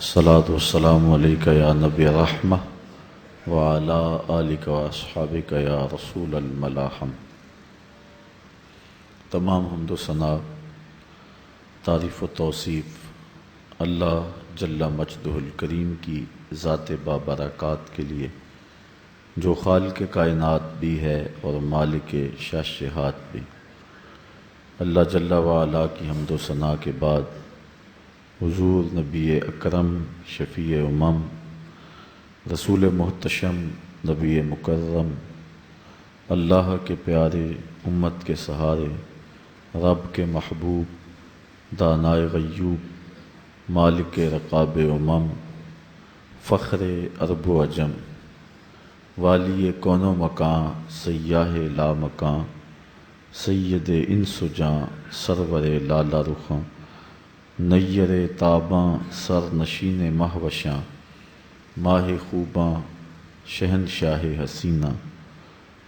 الصلاۃ والسلام علیک یا نبی رحمہ وعلی آلک واصحابک یا رسول الملاحم۔ تمام حمد و ثنا، تعریف و توصیف اللہ جل مجدہ الکریم کی ذات بابرکات کے لیے، جو خالق کائنات بھی ہے اور مالک شاشہات بھی۔ اللہ جل وعلا کی حمد و ثنا کے بعد حضور نبی اکرم شفیع امم، رسول محتشم، نبی مکرم، اللہ کے پیارے، امت کے سہارے، رب کے محبوب، دانائے غیوب، مالک رقاب امم، فخر عرب و عجم، والی کون و مکان، سیاہ لا مکان، سید انس و جاں، سرور لالا رخاں، نیر تاباں، سر نشین مہوشاں، ماہ خوباں، شہنشاہ حسینہ،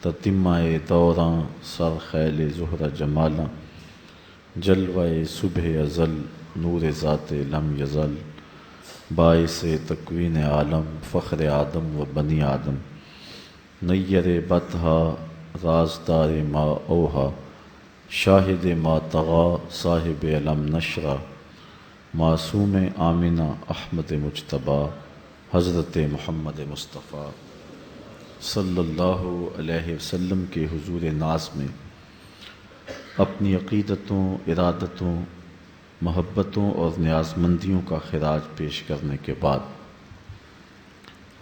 تتمہ دوراں، سر خیل زہرہ جمالاں، جلوہ صبح ازل، نور ذات لم یزل، باعث تکوین عالم، فخر آدم و بنی آدم، نیر بطحا، رازدار ما اوہا، شاہد ما طغا، صاحب علم نشرہ، معصوم آمنہ، احمد مجتبیٰ، حضرت محمد مصطفیٰ صلی اللہ علیہ وسلم کے حضور ناز میں اپنی عقیدتوں، ارادتوں، محبتوں اور نیازمندیوں کا خراج پیش کرنے کے بعد،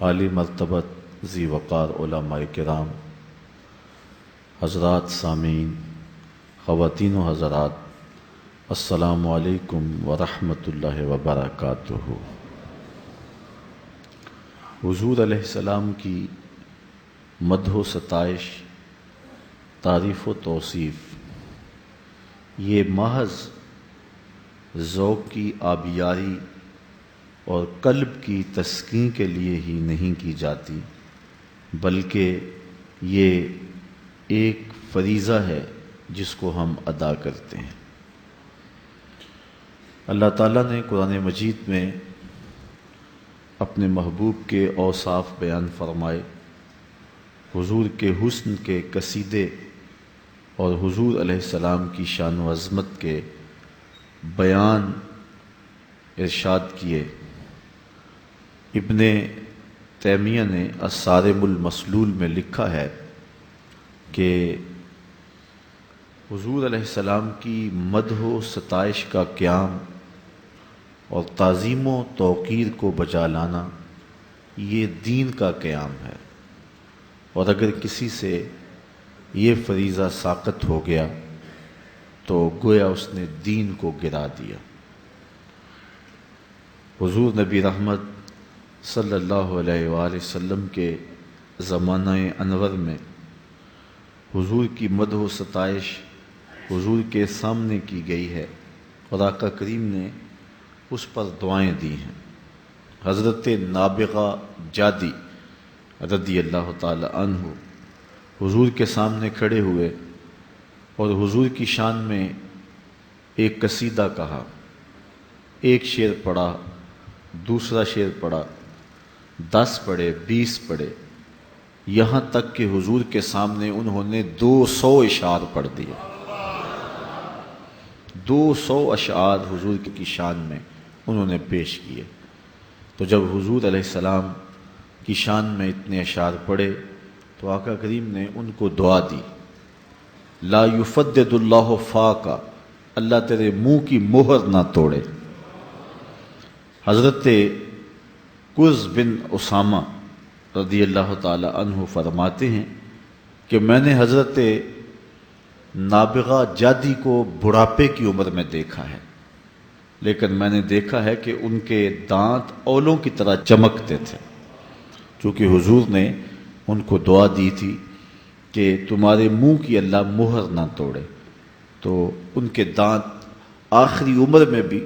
عالی مرتبت ذی وقار علماء کرام، حضرات سامعین، خواتین و حضرات، السلام علیکم ورحمۃ اللہ وبرکاتہ۔ حضور علیہ السلام کی مدح و ستائش، تعریف و توصیف، یہ محض ذوق کی آبیاری اور قلب کی تسکین کے لیے ہی نہیں کی جاتی، بلکہ یہ ایک فریضہ ہے جس کو ہم ادا کرتے ہیں۔ اللہ تعالیٰ نے قرآن مجید میں اپنے محبوب کے اوصاف بیان فرمائے، حضور کے حسن کے قصیدے اور حضور علیہ السلام کی شان و عظمت کے بیان ارشاد کیے۔ ابن تیمیہ نے الصارم المسلول میں لکھا ہے کہ حضور علیہ السلام کی مدح و ستائش کا قیام اور تعظیم و توقیر کو بجا لانا یہ دین کا قیام ہے، اور اگر کسی سے یہ فریضہ ساقط ہو گیا تو گویا اس نے دین کو گرا دیا۔ حضور نبی رحمت صلی اللہ علیہ وآلہ وسلم کے زمانہ انور میں حضور کی مدح و ستائش حضور کے سامنے کی گئی ہے، اور آقا کریم نے اس پر دعائیں دی ہیں۔ حضرت نابغہ جادی رضی اللہ تعالی عنہ حضور کے سامنے کھڑے ہوئے اور حضور کی شان میں ایک قصیدہ کہا، ایک شعر پڑھا، دوسرا شعر پڑھا، 10 پڑھے، 20 پڑھے، یہاں تک کہ حضور کے سامنے انہوں نے 200 اشعار پڑھ دیے۔ 200 اشعار حضور کی شان میں انہوں نے پیش کیے۔ تو جب حضور علیہ السلام کی شان میں اتنے اشعار پڑھے تو آقا کریم نے ان کو دعا دی، لا یفدد اللہ فاکا، اللہ تیرے منہ کی مہر نہ توڑے۔ حضرت قز بن اسامہ رضی اللہ تعالی عنہ فرماتے ہیں کہ میں نے حضرت نابغہ جادی کو بڑھاپے کی عمر میں دیکھا ہے، لیکن میں نے دیکھا ہے کہ ان کے دانت اولوں کی طرح چمکتے تھے، چونکہ حضور نے ان کو دعا دی تھی کہ تمہارے منہ کی اللہ مہر نہ توڑے، تو ان کے دانت آخری عمر میں بھی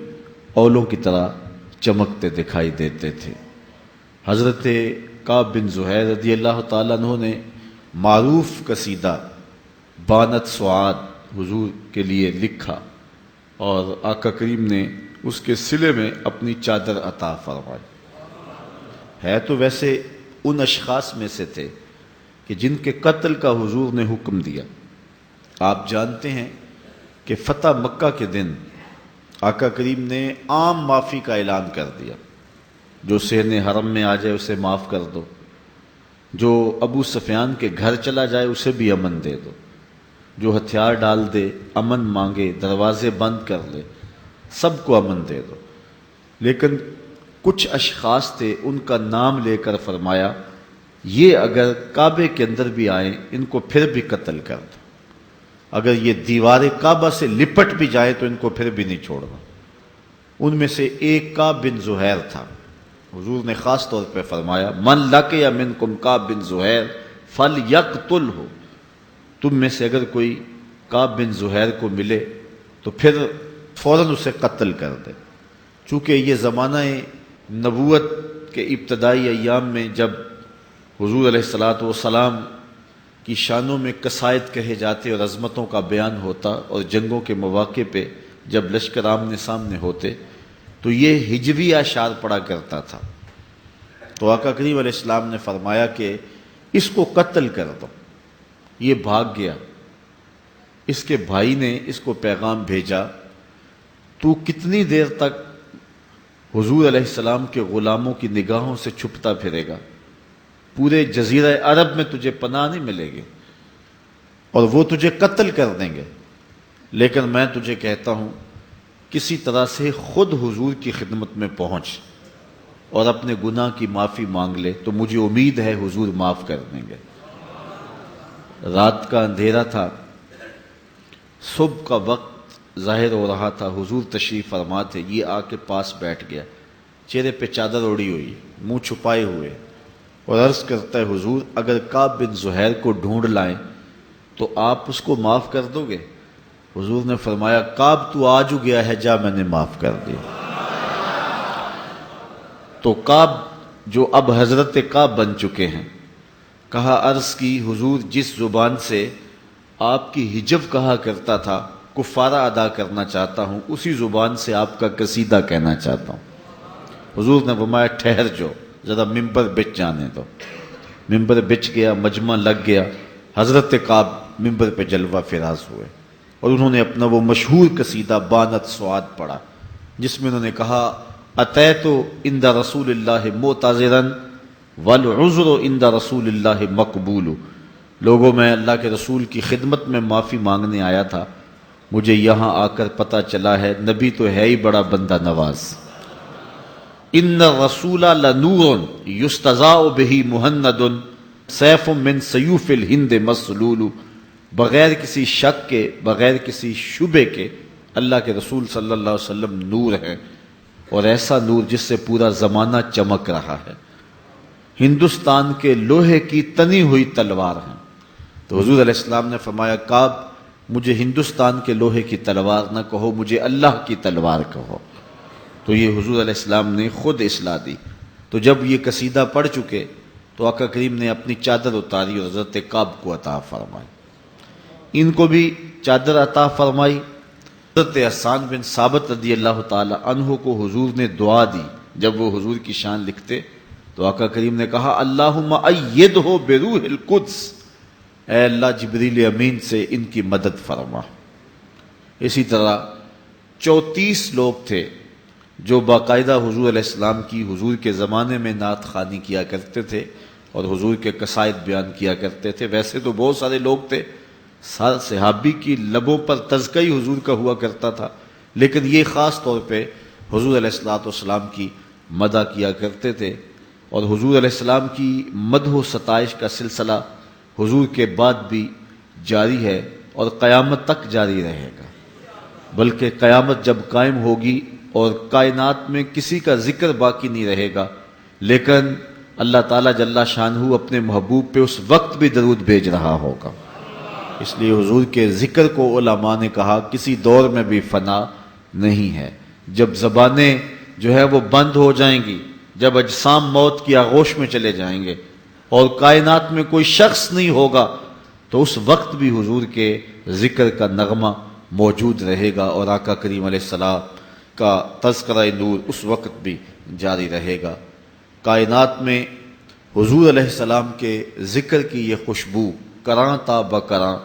اولوں کی طرح چمکتے دکھائی دیتے تھے۔ حضرت کعب بن زہیر رضی اللہ تعالیٰ عنہ نے معروف قصیدہ بانت سعاد حضور کے لیے لکھا، اور آقا کریم نے اس کے صلے میں اپنی چادر عطا فرمائے۔ ہے تو ویسے ان اشخاص میں سے تھے کہ جن کے قتل کا حضور نے حکم دیا۔ آپ جانتے ہیں کہ فتح مکہ کے دن آقا کریم نے عام معافی کا اعلان کر دیا، جو صحن حرم میں آ جائے اسے معاف کر دو، جو ابو سفیان کے گھر چلا جائے اسے بھی امن دے دو، جو ہتھیار ڈال دے، امن مانگے، دروازے بند کر لے، سب کو امن دے دو۔ لیکن کچھ اشخاص تھے، ان کا نام لے کر فرمایا یہ اگر کعبے کے اندر بھی آئیں ان کو پھر بھی قتل کر دو، اگر یہ دیوار کعبہ سے لپٹ بھی جائے تو ان کو پھر بھی نہیں چھوڑنا۔ ان میں سے ایک کعب بن زہیر تھا۔ حضور نے خاص طور پہ فرمایا من لقی منکم کعب بن زہیر فلیقتلہ، تم میں سے اگر کوئی کعب بن زہیر کو ملے تو پھر فوراً اسے قتل کر دے۔ چونکہ یہ زمانہ نبوت کے ابتدائی ایام میں جب حضور علیہ الصلاۃ والسلام کی شانوں میں قصائد کہے جاتے اور عظمتوں کا بیان ہوتا، اور جنگوں کے مواقع پہ جب لشکر آمنے سامنے ہوتے تو یہ ہجوی اشعار پڑھا کرتا تھا۔ تو آقا کریم علیہ السلام نے فرمایا کہ اس کو قتل کر دو۔ یہ بھاگ گیا، اس کے بھائی نے اس کو پیغام بھیجا تو کتنی دیر تک حضور علیہ السلام کے غلاموں کی نگاہوں سے چھپتا پھرے گا؟ پورے جزیرہ عرب میں تجھے پناہ نہیں ملے گی اور وہ تجھے قتل کر دیں گے، لیکن میں تجھے کہتا ہوں کسی طرح سے خود حضور کی خدمت میں پہنچ اور اپنے گناہ کی معافی مانگ لے تو مجھے امید ہے حضور معاف کر دیں گے۔ رات کا اندھیرا تھا، صبح کا وقت ظاہر ہو رہا تھا، حضور تشریف فرما تھے، یہ آ کے پاس بیٹھ گیا، چہرے پہ چادر اوڑی ہوئی، منہ چھپائے ہوئے، اور عرض کرتا ہے حضور اگر کعب بن زہیر کو ڈھونڈ لائیں تو آپ اس کو معاف کر دو گے؟ حضور نے فرمایا کعب تو آج گیا ہے، جا میں نے معاف کر دیا۔ تو کعب جو اب حضرت کعب بن چکے ہیں، کہا عرض کی حضور جس زبان سے آپ کی حجب کہا کرتا تھا کفارہ ادا کرنا چاہتا ہوں، اسی زبان سے آپ کا قصیدہ کہنا چاہتا ہوں۔ حضور نے فرمایا ٹھہر جو، ذرا ممبر بچ جانے دو۔ ممبر بچ گیا، مجمع لگ گیا، حضرت کعب ممبر پہ جلوہ فراز ہوئے اور انہوں نے اپنا وہ مشہور قصیدہ بانت سعاد پڑھا، جس میں انہوں نے کہا اتیت عند رسول اللہ معتذرا والعذر عند رسول اللہ مقبول۔ لوگوں میں اللہ کے رسول کی خدمت میں معافی مانگنے آیا تھا، مجھے یہاں آ کر پتہ چلا ہے نبی تو ہے ہی بڑا بندہ نواز۔ ان الرسول لنور یستضاء بہ مہند سیف من سیوف الہند مسلول۔ بغیر کسی شک کے، بغیر کسی شبے کے اللہ کے رسول صلی اللہ علیہ وسلم نور ہیں، اور ایسا نور جس سے پورا زمانہ چمک رہا ہے، ہندوستان کے لوہے کی تنی ہوئی تلوار ہیں۔ تو حضور علیہ السلام نے فرمایا کعب مجھے ہندوستان کے لوہے کی تلوار نہ کہو، مجھے اللہ کی تلوار کہو۔ تو یہ حضور علیہ السلام نے خود اصلاح دی۔ تو جب یہ قصیدہ پڑھ چکے تو آقا کریم نے اپنی چادر اتاری اور حضرت کعب کو عطا فرمائی، ان کو بھی چادر عطا فرمائی۔ حضرت حسان بن ثابت رضی اللہ تعالی عنہ کو حضور نے دعا دی، جب وہ حضور کی شان لکھتے تو آقا کریم نے کہا اللہم ایدہ بروح القدس، اے اللہ جبریل امین سے ان کی مدد فرما۔ اسی طرح 34 لوگ تھے جو باقاعدہ حضور علیہ السلام کی حضور کے زمانے میں نعت خوانی کیا کرتے تھے اور حضور کے قصائد بیان کیا کرتے تھے۔ ویسے تو بہت سارے لوگ تھے، صحابی کی لبوں پر تذکرہ ہی حضور کا ہوا کرتا تھا، لیکن یہ خاص طور پہ حضور علیہ السلام کی مدح کیا کرتے تھے، اور حضور علیہ السلام کی مدح و ستائش کا سلسلہ حضور کے بعد بھی جاری ہے اور قیامت تک جاری رہے گا۔ بلکہ قیامت جب قائم ہوگی اور کائنات میں کسی کا ذکر باقی نہیں رہے گا، لیکن اللہ تعالیٰ جل شانہ اپنے محبوب پہ اس وقت بھی درود بھیج رہا ہوگا۔ اس لیے حضور کے ذکر کو علماء نے کہا کسی دور میں بھی فنا نہیں ہے۔ جب زبانیں جو ہے وہ بند ہو جائیں گی، جب اجسام موت کی آغوش میں چلے جائیں گے اور کائنات میں کوئی شخص نہیں ہوگا، تو اس وقت بھی حضور کے ذکر کا نغمہ موجود رہے گا، اور آقا کریم علیہ السلام کا تذکرہ نور اس وقت بھی جاری رہے گا۔ کائنات میں حضور علیہ السلام کے ذکر کی یہ خوشبو کراں تا بکراں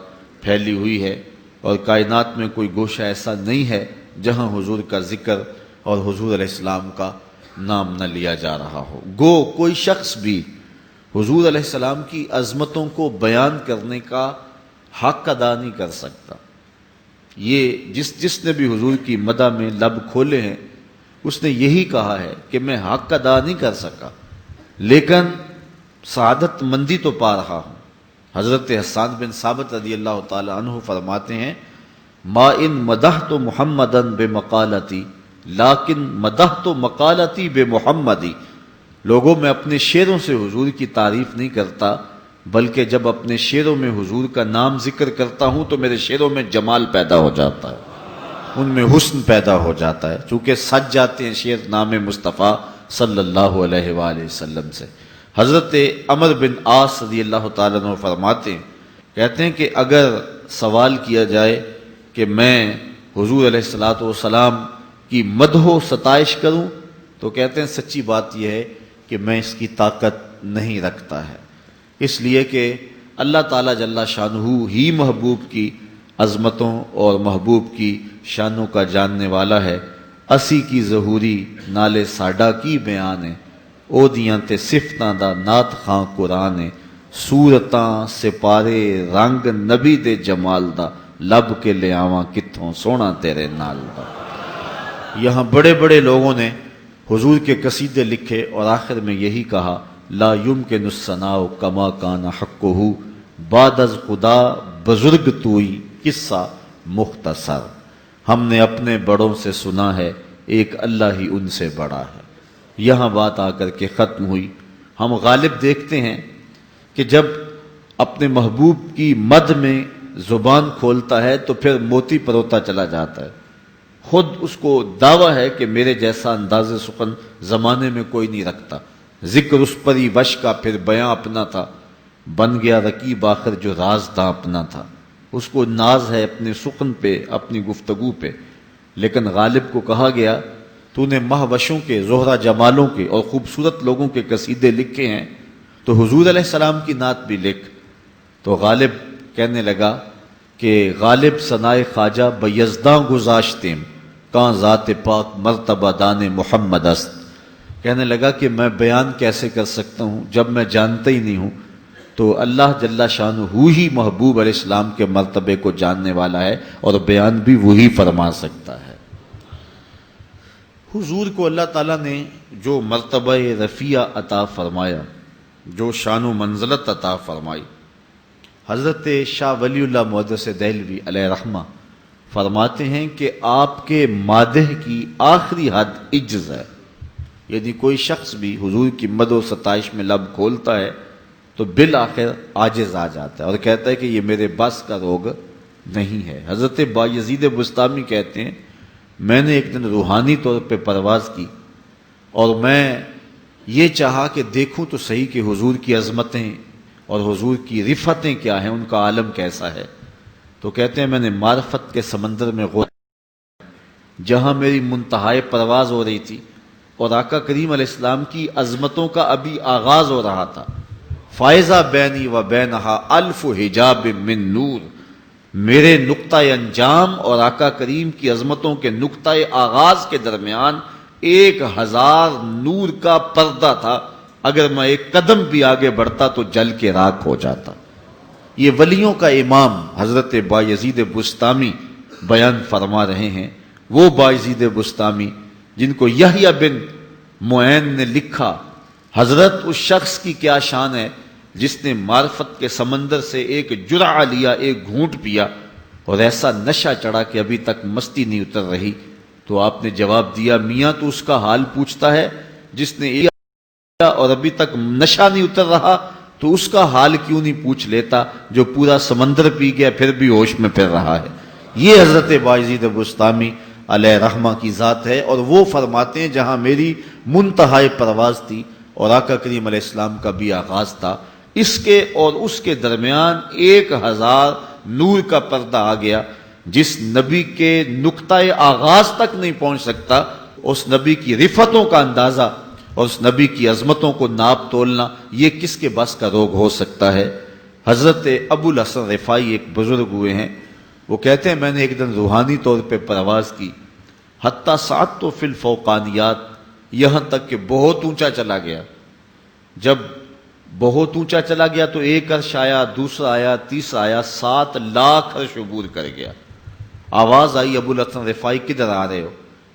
پھیلی ہوئی ہے، اور کائنات میں کوئی گوشہ ایسا نہیں ہے جہاں حضور کا ذکر اور حضور علیہ السلام کا نام نہ لیا جا رہا ہو۔ گو کوئی شخص بھی حضور علیہ السلام کی عظمتوں کو بیان کرنے کا حق ادا نہیں کر سکتا۔ یہ جس نے بھی حضور کی مدح میں لب کھولے ہیں اس نے یہی کہا ہے کہ میں حق ادا نہیں کر سکا، لیکن سعادت مندی تو پا رہا ہوں۔ حضرت حسان بن ثابت رضی اللہ تعالی عنہ فرماتے ہیں، ما ان مدحت محمدا بمقالتی لیکن مدحت مقالتی بمحمدی۔ لوگوں میں اپنے شعروں سے حضور کی تعریف نہیں کرتا، بلکہ جب اپنے شعروں میں حضور کا نام ذکر کرتا ہوں تو میرے شعروں میں جمال پیدا ہو جاتا ہے، ان میں حسن پیدا ہو جاتا ہے، چونکہ سج جاتے ہیں شعر نام مصطفیٰ صلی اللہ علیہ وآلہ وسلم سے۔ حضرت عمر بن عاص رضی اللہ تعالیٰ عنہ فرماتے ہیں، کہتے ہیں کہ اگر سوال کیا جائے کہ میں حضور علیہ الصلوۃ والسلام کی مدح و ستائش کروں تو کہتے ہیں سچی بات یہ ہے کہ میں اس کی طاقت نہیں رکھتا ہے، اس لیے کہ اللہ تعالیٰ جل شانہ ہی محبوب کی عظمتوں اور محبوب کی شانوں کا جاننے والا ہے۔ اسی کی ظہوری نالے ساڈا کی بیان ہے، او دیاں تے صفتاں دا نعت خاں قرآن ہے، صورتاں سپارے رنگ نبی دے جمال دا، لب کے لے آواں کتھوں سونا تیرے نال دا۔ یہاں بڑے بڑے لوگوں نے حضور کے قصیدے لکھے اور آخر میں یہی کہا، لا یمکن الثناء کما کان حقہ بعد از خدا بزرگ توئی قصہ مختصر۔ ہم نے اپنے بڑوں سے سنا ہے ایک اللہ ہی ان سے بڑا ہے۔ یہاں بات آ کر کے ختم ہوئی۔ ہم غالب دیکھتے ہیں کہ جب اپنے محبوب کی مدح میں زبان کھولتا ہے تو پھر موتی پروتا چلا جاتا ہے۔ خود اس کو دعویٰ ہے کہ میرے جیسا انداز سخن زمانے میں کوئی نہیں رکھتا، ذکر اس پری وش کا پھر بیاں اپنا تھا، بن گیا رقیب آخر جو راز تھا اپنا تھا۔ اس کو ناز ہے اپنے سخن پہ، اپنی گفتگو پہ، لیکن غالب کو کہا گیا تو نے مہوشوں کے، زہرہ جمالوں کے اور خوبصورت لوگوں کے قصیدے لکھے ہیں تو حضور علیہ السلام کی نعت بھی لکھ۔ تو غالب کہنے لگا کہ غالب ثنائے خواجہ بیزداں گزاشتیم کہاں ذات پاک مرتبہ دان محمد است۔ کہنے لگا کہ میں بیان کیسے کر سکتا ہوں جب میں جانتا ہی نہیں ہوں، تو اللہ جل شانہ ہی محبوب علیہ السلام کے مرتبے کو جاننے والا ہے اور بیان بھی وہی فرما سکتا ہے۔ حضور کو اللہ تعالیٰ نے جو مرتبہ رفیع عطا فرمایا، جو شان و منزلت عطا فرمائی، حضرت شاہ ولی اللہ محدث دہلوی علیہ رحمہ فرماتے ہیں کہ آپ کے مادح کی آخری حد عجز ہے، یعنی کوئی شخص بھی حضور کی مدح و ستائش میں لب کھولتا ہے تو بالآخر عاجز آ جاتا ہے اور کہتا ہے کہ یہ میرے بس کا روگ نہیں ہے۔ حضرت بایزید بسطامی کہتے ہیں میں نے ایک دن روحانی طور پہ پرواز کی اور میں یہ چاہا کہ دیکھوں تو صحیح کہ حضور کی عظمتیں اور حضور کی رفتیں کیا ہیں، ان کا عالم کیسا ہے۔ تو کہتے ہیں میں نے معرفت کے سمندر میں غور جہاں میری منتہائے پرواز ہو رہی تھی اور آقا کریم علیہ السلام کی عظمتوں کا ابھی آغاز ہو رہا تھا، فائزہ بینی و بینہا الف حجاب من نور، میرے نقطۂ انجام اور آقا کریم کی عظمتوں کے نقطۂ آغاز کے درمیان 1000 نور کا پردہ تھا، اگر میں ایک قدم بھی آگے بڑھتا تو جل کے راکھ ہو جاتا۔ یہ ولیوں کا امام حضرت بایزید بسطامی بیان فرما رہے ہیں، وہ بایزید بسطامی جن کو یحییٰ بن معین نے لکھا، حضرت اس شخص کی کیا شان ہے جس نے معرفت کے سمندر سے ایک جرعہ لیا، ایک گھونٹ پیا اور ایسا نشہ چڑھا کہ ابھی تک مستی نہیں اتر رہی۔ تو آپ نے جواب دیا میاں تو اس کا حال پوچھتا ہے جس نے اور ابھی تک نشہ نہیں اتر رہا، تو اس کا حال کیوں نہیں پوچھ لیتا جو پورا سمندر پی گیا پھر بھی ہوش میں پھر رہا ہے۔ یہ حضرت بایزید بسطامی علیہ رحمہ کی ذات ہے، اور وہ فرماتے ہیں جہاں میری منتہائے پرواز تھی اور آقا کریم علیہ السلام کا بھی آغاز تھا، اس کے اور اس کے درمیان 1000 نور کا پردہ آ گیا، جس نبی کے نقطۂ آغاز تک نہیں پہنچ سکتا، اس نبی کی رفتوں کا اندازہ اور اس نبی کی عظمتوں کو ناپ تولنا یہ کس کے بس کا روگ ہو سکتا ہے؟ حضرت ابو الحسن رفاعی ایک بزرگ ہوئے ہیں، وہ کہتے ہیں میں نے ایک دن روحانی طور پہ پرواز کی، حتیٰ سعدت فی الفوقانیات، یہاں تک کہ بہت اونچا چلا گیا۔ جب بہت اونچا چلا گیا تو ایک عرش آیا، دوسرا آیا، تیسرا آیا، 7 لاکھ عرش عبور کر گیا۔ آواز آئی ابو الحسن رفاعی کدھر آ رہے ہو؟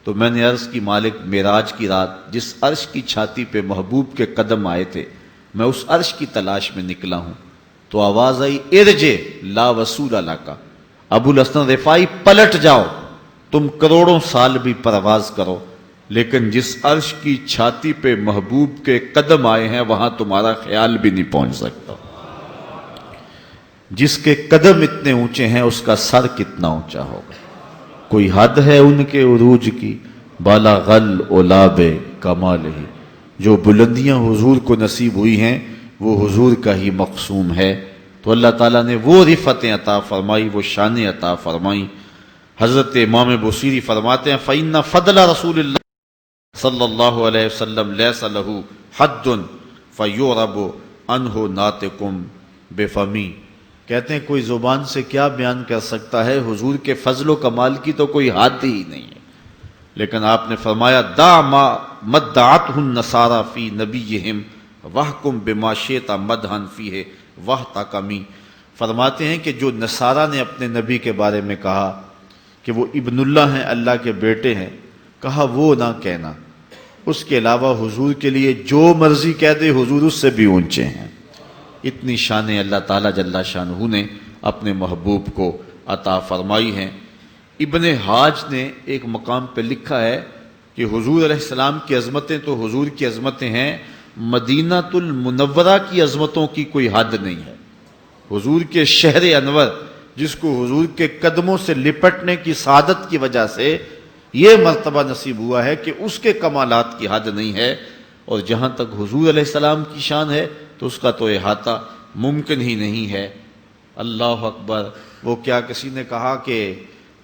تو میں نے عرض کی مالک معراج کی رات جس عرش کی چھاتی پہ محبوب کے قدم آئے تھے میں اس عرش کی تلاش میں نکلا ہوں۔ تو آواز آئی ارجع لا وصول لک، ابو الحسن رفاعی پلٹ جاؤ، تم کروڑوں سال بھی پرواز کرو لیکن جس عرش کی چھاتی پہ محبوب کے قدم آئے ہیں وہاں تمہارا خیال بھی نہیں پہنچ سکتا۔ جس کے قدم اتنے اونچے ہیں اس کا سر کتنا اونچا ہوگا؟ کوئی حد ہے ان کے عروج کی، بالا غل اولاب کمال ہی، جو بلندیاں حضور کو نصیب ہوئی ہیں وہ حضور کا ہی مقسوم ہے۔ تو اللہ تعالیٰ نے وہ رفتیں عطا فرمائی، وہ شانیں عطا فرمائی۔ حضرت امام بصیری فرماتے ہیں فَإِنَّ فَضْلَ رسول اللہ صلی اللہ علیہ وسلم لیس لہ حد فیعرب عنہ ناطقم بفمی، کہتے ہیں کوئی زبان سے کیا بیان کر سکتا ہے، حضور کے فضل و کمال کی تو کوئی حد ہی نہیں ہے۔ لیکن آپ نے فرمایا دع ما مدعتہ النصارى فی نبیہم واحکم بما شئت مدحا فیہ واحتکمی، فرماتے ہیں کہ جو نصارہ نے اپنے نبی کے بارے میں کہا کہ وہ ابن اللہ ہیں، اللہ کے بیٹے ہیں، کہا وہ نہ کہنا، اس کے علاوہ حضور کے لیے جو مرضی کہہ دے حضور اس سے بھی اونچے ہیں۔ اتنی شانیں اللہ تعالیٰ جل شانہ نے اپنے محبوب کو عطا فرمائی ہیں۔ ابن حاج نے ایک مقام پہ لکھا ہے کہ حضور علیہ السلام کی عظمتیں تو حضور کی عظمتیں ہیں، مدینہ المنورہ کی عظمتوں کی کوئی حد نہیں ہے۔ حضور کے شہر انور جس کو حضور کے قدموں سے لپٹنے کی سعادت کی وجہ سے یہ مرتبہ نصیب ہوا ہے کہ اس کے کمالات کی حد نہیں ہے، اور جہاں تک حضور علیہ السلام کی شان ہے تو اس کا تو احاطہ ممکن ہی نہیں ہے۔ اللہ اکبر۔ وہ کیا کسی نے کہا کہ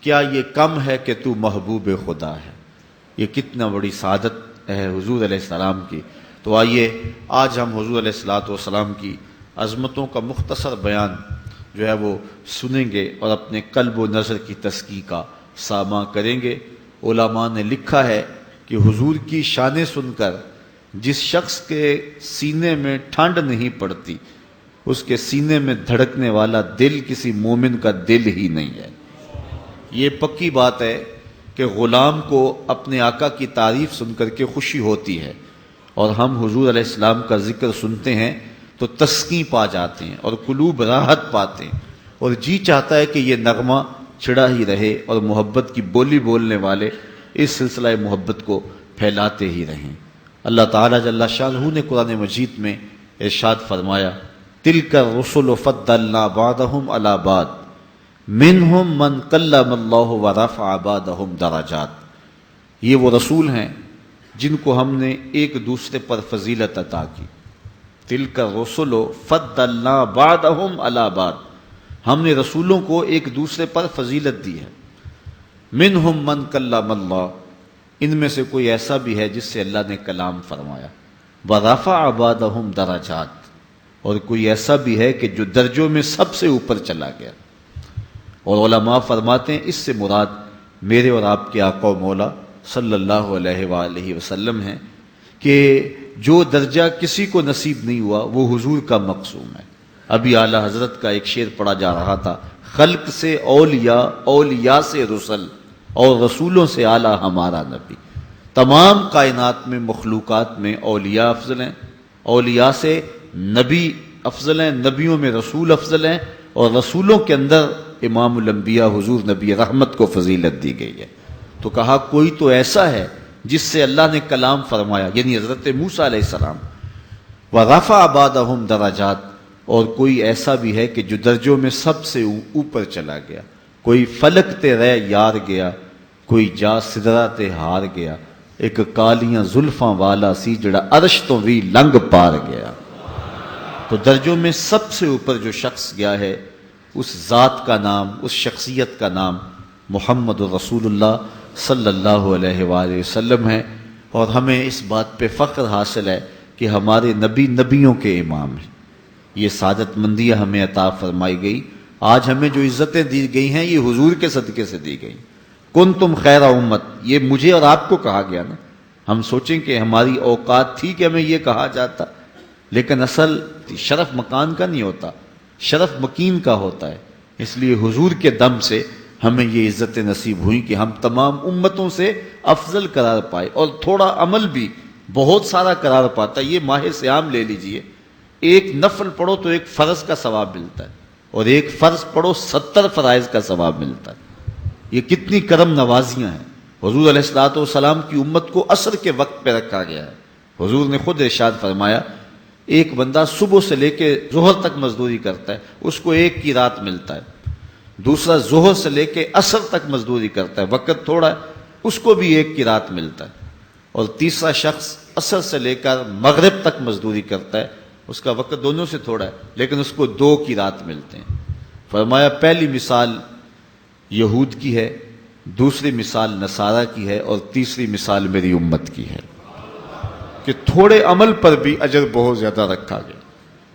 کیا یہ کم ہے کہ تو محبوب خدا ہے؟ یہ کتنا بڑی سعادت ہے حضور علیہ السلام کی۔ تو آئیے آج ہم حضور علیہ السلام کی عظمتوں کا مختصر بیان جو ہے وہ سنیں گے اور اپنے قلب و نظر کی تزکیہ کا سامع کریں گے۔ علماء نے لکھا ہے کہ حضور کی شانیں سن کر جس شخص کے سینے میں ٹھنڈ نہیں پڑتی اس کے سینے میں دھڑکنے والا دل کسی مومن کا دل ہی نہیں ہے۔ یہ پکی بات ہے کہ غلام کو اپنے آقا کی تعریف سن کر کے خوشی ہوتی ہے، اور ہم حضور علیہ السلام کا ذکر سنتے ہیں تو تسکین پا جاتے ہیں اور قلوب راحت پاتے ہیں، اور جی چاہتا ہے کہ یہ نغمہ چھڑا ہی رہے اور محبت کی بولی بولنے والے اس سلسلہ محبت کو پھیلاتے ہی رہیں۔ اللہ تعالیٰ جل شانہ نے قرآن مجید میں ارشاد فرمایا تلک الرسل فضلنا بعضهم علی بعض منہم من کلم اللہ ورفع بعضهم درجات، یہ وہ رسول ہیں جن کو ہم نے ایک دوسرے پر فضیلت عطا کی۔ تلک الرسل فضلنا بعضهم علی بعض، ہم نے رسولوں کو ایک دوسرے پر فضیلت دی ہے۔ منہم من کلم اللہ، ان میں سے کوئی ایسا بھی ہے جس سے اللہ نے کلام فرمایا، ورفع بعضهم درجات، اور کوئی ایسا بھی ہے کہ جو درجوں میں سب سے اوپر چلا گیا۔ اور علماء فرماتے ہیں اس سے مراد میرے اور آپ کے آقا و مولا صلی اللہ علیہ وآلہ وسلم ہیں کہ جو درجہ کسی کو نصیب نہیں ہوا وہ حضور کا مقسوم ہے۔ ابھی اعلیٰ حضرت کا ایک شعر پڑھا جا رہا تھا، خلق سے اولیاء، اولیاء سے رسل، اور رسولوں سے اعلیٰ ہمارا نبی۔ تمام کائنات میں مخلوقات میں اولیاء افضل ہیں، اولیاء سے نبی افضل ہیں، نبیوں میں رسول افضل ہیں، اور رسولوں کے اندر امام الانبیاء حضور نبی رحمت کو فضیلت دی گئی ہے۔ تو کہا کوئی تو ایسا ہے جس سے اللہ نے کلام فرمایا، یعنی حضرت موسیٰ علیہ السلام، وَرَفَعَ بَعْضَهُمْ درجات، اور کوئی ایسا بھی ہے کہ جو درجوں میں سب سے اوپر چلا گیا، کوئی فلک تے رہ یار گیا، کوئی جا سدرا تے ہار گیا، ایک کالیاں زلفاں والا سی جڑا عرش تو بھی لنگ پار گیا۔ تو درجوں میں سب سے اوپر جو شخص گیا ہے اس ذات کا نام، اس شخصیت کا نام محمد رسول اللہ صلی اللہ علیہ وآلہ وسلم ہیں، اور ہمیں اس بات پہ فخر حاصل ہے کہ ہمارے نبی نبیوں کے امام ہیں۔ یہ سعادت مندیاں ہمیں عطا فرمائی گئی۔ آج ہمیں جو عزتیں دی گئی ہیں یہ حضور کے صدقے سے دی گئی۔ کنتم خیر امت، یہ مجھے اور آپ کو کہا گیا نا۔ ہم سوچیں کہ ہماری اوقات تھی کہ ہمیں یہ کہا جاتا، لیکن اصل شرف مکان کا نہیں ہوتا، شرف مکین کا ہوتا ہے۔ اس لیے حضور کے دم سے ہمیں یہ عزتیں نصیب ہوئیں کہ ہم تمام امتوں سے افضل قرار پائے، اور تھوڑا عمل بھی بہت سارا قرار پاتا ہے۔ یہ ماہ صیام لے لیجئے، ایک نفل پڑھو تو ایک فرض کا ثواب ملتا ہے، اور ایک فرض پڑھو 70 فرائض کا ثواب ملتا ہے۔ یہ کتنی کرم نوازیاں ہیں۔ حضور علیہ الصلوۃ والسلام کی امت کو عصر کے وقت پہ رکھا گیا ہے۔ حضور نے خود ارشاد فرمایا، ایک بندہ صبح سے لے کے ظہر تک مزدوری کرتا ہے، اس کو ایک کی رات ملتا ہے۔ دوسرا ظہر سے لے کے عصر تک مزدوری کرتا ہے، وقت تھوڑا ہے، اس کو بھی ایک کی رات ملتا ہے۔ اور تیسرا شخص عصر سے لے کر مغرب تک مزدوری کرتا ہے، اس کا وقت دونوں سے تھوڑا ہے، لیکن اس کو 2 کی رات ملتے ہیں۔ فرمایا پہلی مثال یہود کی ہے، دوسری مثال نصارہ کی ہے، اور تیسری مثال میری امت کی ہے کہ تھوڑے عمل پر بھی اجر بہت زیادہ رکھا گیا۔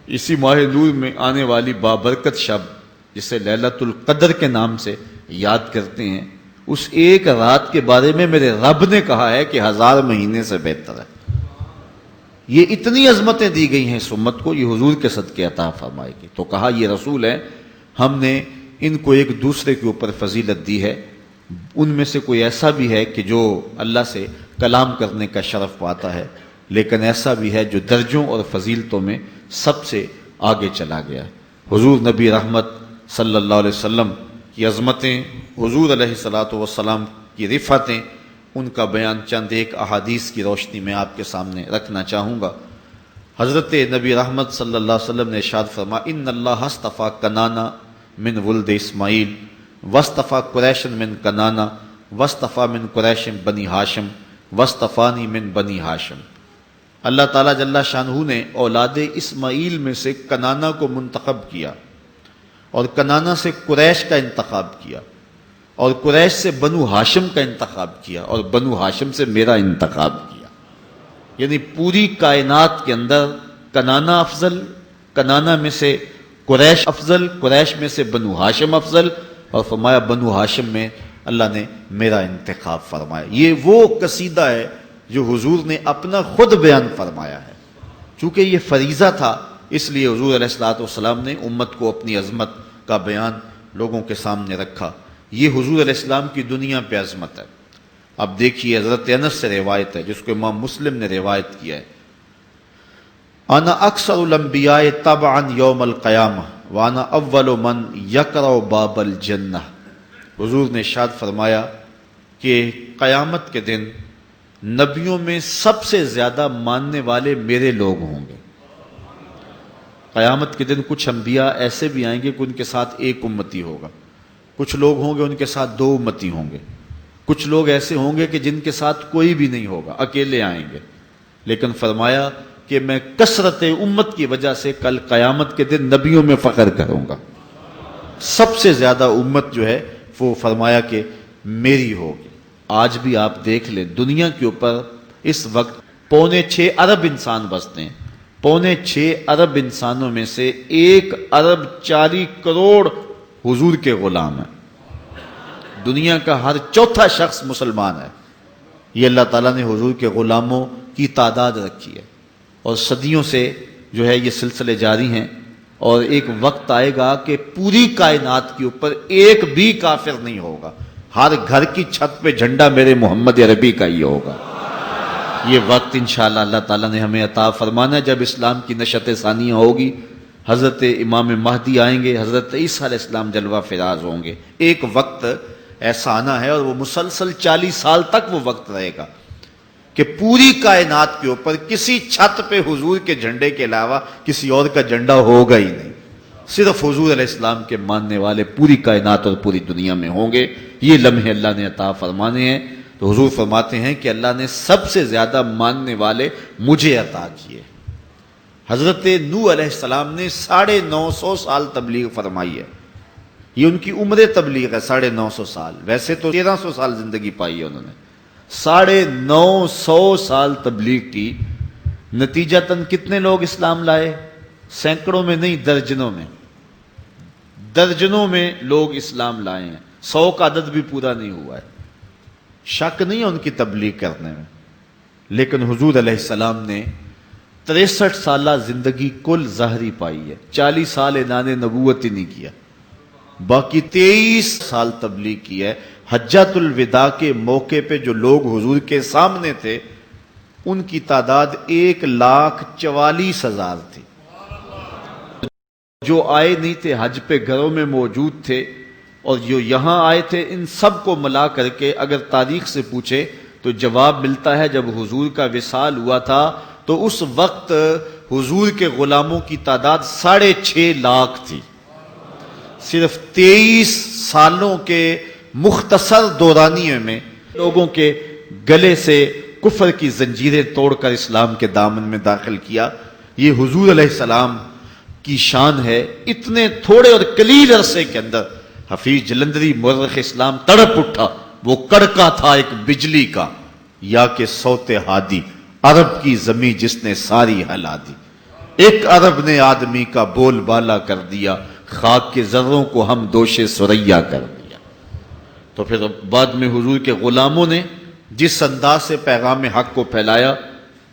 اسی ماہ نور میں آنے والی بابرکت شب جسے لیلۃ القدر کے نام سے یاد کرتے ہیں، اس ایک رات کے بارے میں میرے رب نے کہا ہے کہ 1000 مہینے سے بہتر ہے۔ یہ اتنی عظمتیں دی گئی ہیں اس امت کو، یہ حضور کے صدقے عطا فرمائے گی۔ تو کہا یہ رسول ہیں، ہم نے ان کو ایک دوسرے کے اوپر فضیلت دی ہے۔ ان میں سے کوئی ایسا بھی ہے کہ جو اللہ سے کلام کرنے کا شرف پاتا ہے، لیکن ایسا بھی ہے جو درجوں اور فضیلتوں میں سب سے آگے چلا گیا ہے۔ حضور نبی رحمت صلی اللہ علیہ وسلم کی عظمتیں، حضور علیہ الصلوۃ والسلام کی رفعتیں، ان کا بیان چند ایک احادیث کی روشنی میں آپ کے سامنے رکھنا چاہوں گا۔ حضرت نبی رحمت صلی اللہ علیہ وسلم نے ارشاد فرمایا، ان اللہ اصطفیٰ کنانہ من ولد اسماعیل واصطفیٰ قریش من کنانہ واصطفیٰ من قریش بنی ہاشم واصطفانی من بنی ہاشم۔ اللہ تعالیٰ جل شانہ نے اولاد اسماعیل میں سے کنانہ کو منتخب کیا، اور کنانہ سے قریش کا انتخاب کیا، اور قریش سے بنو ہاشم کا انتخاب کیا، اور بنو ہاشم سے میرا انتخاب کیا۔ یعنی پوری کائنات کے اندر کنانہ افضل، کنانہ میں سے قریش افضل، قریش میں سے بنو ہاشم افضل، اور فرمایا بنو ہاشم میں اللہ نے میرا انتخاب فرمایا۔ یہ وہ قصیدہ ہے جو حضور نے اپنا خود بیان فرمایا ہے۔ چونکہ یہ فریضہ تھا، اس لیے حضور علیہ الصلوۃ والسلام نے امت کو اپنی عظمت کا بیان لوگوں کے سامنے رکھا۔ یہ حضور علیہ السلام کی دنیا پہ عظمت ہے۔ اب دیکھیے حضرت انس سے روایت ہے جس کو امام مسلم نے روایت کیا ہے، انا اکثر الانبیاء تبعا یوم القیامہ وانا اول من یقرأ باب الجنہ۔ حضور نے ارشاد فرمایا کہ قیامت کے دن نبیوں میں سب سے زیادہ ماننے والے میرے لوگ ہوں گے۔ قیامت کے دن کچھ انبیاء ایسے بھی آئیں گے کہ ان کے ساتھ ایک امتی ہوگا، کچھ لوگ ہوں گے ان کے ساتھ 2 امتی ہوں گے، کچھ لوگ ایسے ہوں گے کہ جن کے ساتھ کوئی بھی نہیں ہوگا، اکیلے آئیں گے۔ لیکن فرمایا کہ میں کثرت امت کی وجہ سے کل قیامت کے دن نبیوں میں فخر کروں گا۔ سب سے زیادہ امت جو ہے وہ فرمایا کہ میری ہوگی۔ آج بھی آپ دیکھ لیں دنیا کے اوپر اس وقت 5.25 ارب انسان بستے ہیں، 5.25 ارب انسانوں میں سے 1 ارب 40 کروڑ حضور کے غلام ہیں۔ دنیا کا ہر چوتھا شخص مسلمان ہے۔ یہ اللہ تعالیٰ نے حضور کے غلاموں کی تعداد رکھی ہے، اور صدیوں سے جو ہے یہ سلسلے جاری ہیں، اور ایک وقت آئے گا کہ پوری کائنات کے اوپر ایک بھی کافر نہیں ہوگا۔ ہر گھر کی چھت پہ جھنڈا میرے محمد عربی کا ہی ہوگا۔ یہ وقت انشاءاللہ اللہ تعالیٰ نے ہمیں عطا فرمانا ہے جب اسلام کی نشت ثانیہ ہوگی، حضرت امام مہدی آئیں گے، حضرت عیسیٰ علیہ السلام جلوہ فراز ہوں گے۔ ایک وقت ایسا آنا ہے، اور وہ مسلسل 40 سال تک وہ وقت رہے گا کہ پوری کائنات کے اوپر کسی چھت پہ حضور کے جھنڈے کے علاوہ کسی اور کا جھنڈا ہوگا ہی نہیں، صرف حضور علیہ السلام کے ماننے والے پوری کائنات اور پوری دنیا میں ہوں گے۔ یہ لمحے اللہ نے عطا فرمانے ہیں۔ تو حضور فرماتے ہیں کہ اللہ نے سب سے زیادہ ماننے والے مجھے عطا کیے۔ حضرت نوح علیہ السلام نے 950 سال تبلیغ فرمائی ہے، یہ ان کی عمر تبلیغ ہے 950 سال. ویسے تو 1300 سال زندگی پائی ہے انہوں نے. 950 سال تبلیغ کی. نتیجتاً کتنے لوگ اسلام لائے؟ سینکڑوں میں نہیں، درجنوں میں. درجنوں میں لوگ اسلام لائے ہیں. 100 کا عدد بھی پورا نہیں ہوا ہے. شک نہیں ہے ان کی تبلیغ کرنے میں. لیکن حضور علیہ السلام نے 63 سالہ زندگی کل ظاہری پائی ہے. 40 سال اعلان نبوت ہی نہیں کیا. باقی 23 سال تبلیغ کی ہے. حجۃ الوداع کے موقع پہ جو لوگ حضور کے سامنے تھے ان کی تعداد 1,44,000 تھی. جو آئے نہیں تھے حج پہ گھروں میں موجود تھے اور جو یہاں آئے تھے، ان سب کو ملا کر کے اگر تاریخ سے پوچھے تو جواب ملتا ہے جب حضور کا وصال ہوا تھا تو اس وقت حضور کے غلاموں کی تعداد 6.5 لاکھ تھی. صرف 23 سالوں کے مختصر دورانیے میں لوگوں کے گلے سے کفر کی زنجیریں توڑ کر اسلام کے دامن میں داخل کیا. یہ حضور علیہ السلام کی شان ہے. اتنے تھوڑے اور قلیل عرصے کے اندر حفیظ جلندری مورخ اسلام تڑپ اٹھا. وہ کڑکا تھا ایک بجلی کا، یا کہ صوت ہادی، عرب کی زمیں جس نے ساری ہلا دی. ایک عرب نے آدمی کا بول بالا کر دیا، خاک کے ذروں کو ہم دوش سریا کر دیا. تو پھر بعد میں حضور کے غلاموں نے جس انداز سے پیغام حق کو پھیلایا،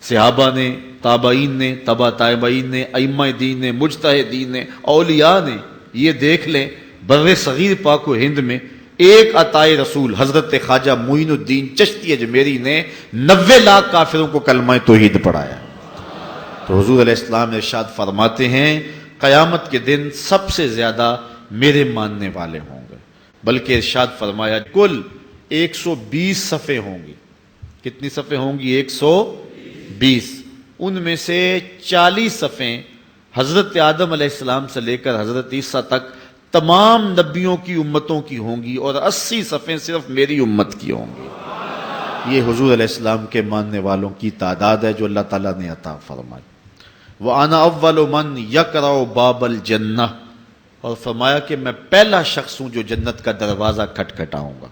صحابہ نے، تابعین نے، تبع تابعین نے، ائمہ دین نے، مجتہدین نے، اولیاء نے. یہ دیکھ لیں بر صغیر پاک و ہند میں ایک عطائے رسول حضرت خواجہ معین الدین چشتی اجمیری نے 90 لاکھ کافروں کو کلمہ توحید پڑھایا. تو حضور علیہ السلام ارشاد فرماتے ہیں قیامت کے دن سب سے زیادہ میرے ماننے والے ہوں گے. بلکہ ارشاد فرمایا کل 120 صفحے ہوں گی. کتنی صفحے ہوں گی؟ 120. ان میں سے 40 صفحے حضرت آدم علیہ السلام سے لے کر حضرت عیسیٰ تک تمام نبیوں کی امتوں کی ہوں گی، اور 80 صفحے صرف میری امت کی ہوں گی. یہ حضور علیہ السلام کے ماننے والوں کی تعداد ہے جو اللہ تعالیٰ نے عطا فرمائی. وَأَنَا أَوَّلُ مَنْ يَقْرَعُ بَابَ الْجَنَّةِ، اور فرمایا کہ میں پہلا شخص ہوں جو جنت کا دروازہ کھٹکھٹاؤں گا.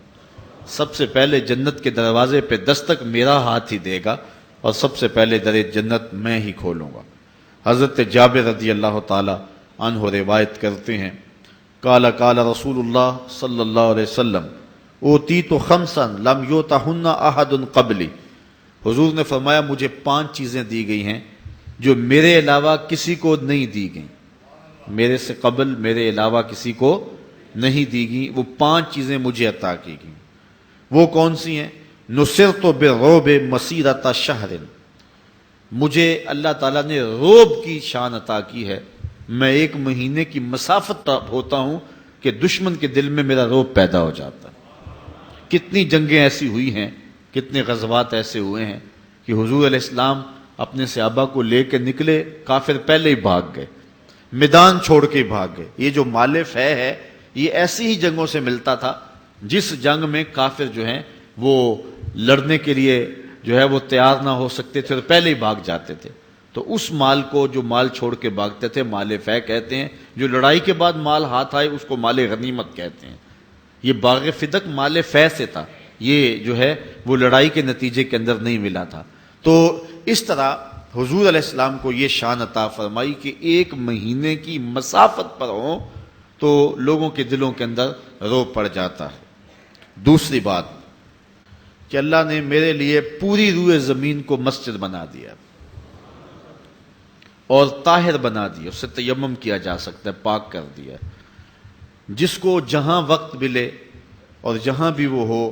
سب سے پہلے جنت کے دروازے پہ دستک میرا ہاتھ ہی دے گا اور سب سے پہلے در جنت میں ہی کھولوں گا. حضرت جابر رضی اللہ تعالی عنہ روایت کرتے ہیں قال قال رسول اللہ صلی اللہ علیہ وسلم اوتیت خمسا لم یؤتہن احد قبلی. حضور نے فرمایا مجھے 5 چیزیں دی گئی ہیں جو میرے علاوہ کسی کو نہیں دی گئیں. میرے سے قبل میرے علاوہ کسی کو نہیں دی گئی. وہ 5 چیزیں مجھے عطا کی گئیں. وہ کون سی ہیں؟ نصرت بالرعب مسیرۃ شہر، مجھے اللہ تعالیٰ نے رعب کی شان عطا کی ہے. میں 1 مہینے کی مسافت ہوتا ہوں کہ دشمن کے دل میں میرا رعب پیدا ہو جاتا ہے. کتنی جنگیں ایسی ہوئی ہیں، کتنے غزوات ایسے ہوئے ہیں کہ حضور علیہ السلام اپنے صحابہ کو لے کے نکلے، کافر پہلے ہی بھاگ گئے، میدان چھوڑ کے بھاگ گئے. یہ جو مال فہ ہے یہ ایسی ہی جنگوں سے ملتا تھا جس جنگ میں کافر جو ہیں وہ لڑنے کے لیے جو ہے وہ تیار نہ ہو سکتے تھے اور پہلے ہی بھاگ جاتے تھے. تو اس مال کو جو مال چھوڑ کے بھاگتے تھے مال فہ کہتے ہیں. جو لڑائی کے بعد مال ہاتھ آئے اس کو مال غنیمت کہتے ہیں. یہ باغ فدق مال فہ سے تھا، یہ جو ہے وہ لڑائی کے نتیجے کے اندر نہیں ملا تھا. تو اس طرح حضور علیہ السلام کو یہ شان عطا فرمائی کہ 1 مہینے کی مسافت پر ہوں تو لوگوں کے دلوں کے اندر رعب پڑ جاتا ہے. دوسری بات کہ اللہ نے میرے لیے پوری روئے زمین کو مسجد بنا دیا اور طاہر بنا دیا، اس سے تیمم کیا جا سکتا ہے، پاک کر دیا. جس کو جہاں وقت ملے اور جہاں بھی وہ ہو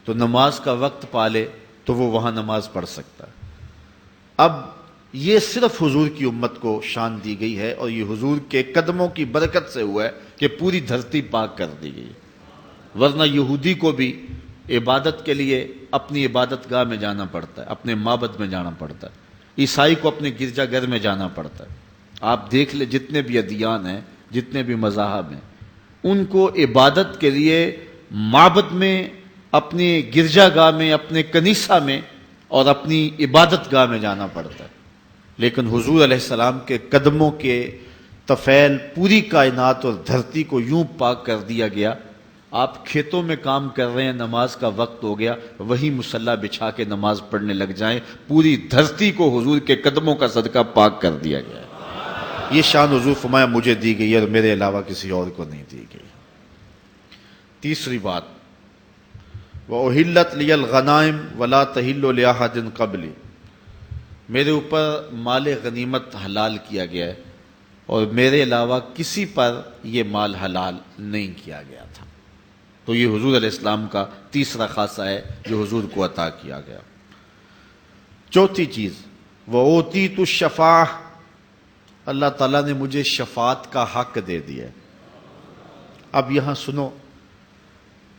تو نماز کا وقت پالے تو وہ وہاں نماز پڑھ سکتا ہے. اب یہ صرف حضور کی امت کو شان دی گئی ہے اور یہ حضور کے قدموں کی برکت سے ہوا ہے کہ پوری دھرتی پاک کر دی گئی. ورنہ یہودی کو بھی عبادت کے لیے اپنی عبادت گاہ میں جانا پڑتا ہے، اپنے معبد میں جانا پڑتا ہے. عیسائی کو اپنے گرجا گھر میں جانا پڑتا ہے. آپ دیکھ لیں جتنے بھی ادیان ہیں، جتنے بھی مذاہب ہیں، ان کو عبادت کے لیے معبد میں، اپنے گرجا گاہ میں، اپنے کنیسہ میں اور اپنی عبادت گاہ میں جانا پڑتا ہے. لیکن حضور علیہ السلام کے قدموں کے طفیل پوری کائنات اور دھرتی کو یوں پاک کر دیا گیا. آپ کھیتوں میں کام کر رہے ہیں، نماز کا وقت ہو گیا، وہی مصلی بچھا کے نماز پڑھنے لگ جائیں، پوری دھرتی کو حضور کے قدموں کا صدقہ پاک کر دیا گیا ہے. یہ شان حضور فرمایا مجھے دی گئی ہے اور میرے علاوہ کسی اور کو نہیں دی گئی. تیسری بات، وَأُحِلَّتْ لِيَ الْغَنَائِمُ وَلَا تَحِلُّ لِأَحَدٍ قَبْلِي، میرے اوپر مال غنیمت حلال کیا گیا ہے اور میرے علاوہ کسی پر یہ مال حلال نہیں کیا گیا تھا. تو یہ حضور علیہ السلام کا تیسرا خاصہ ہے جو حضور کو عطا کیا گیا. چوتھی چیز، وَأُوتِيتُ الشَّفَاعَةَ، اللہ تعالیٰ نے مجھے شفاعت کا حق دے دیا ہے. اب یہاں سنو،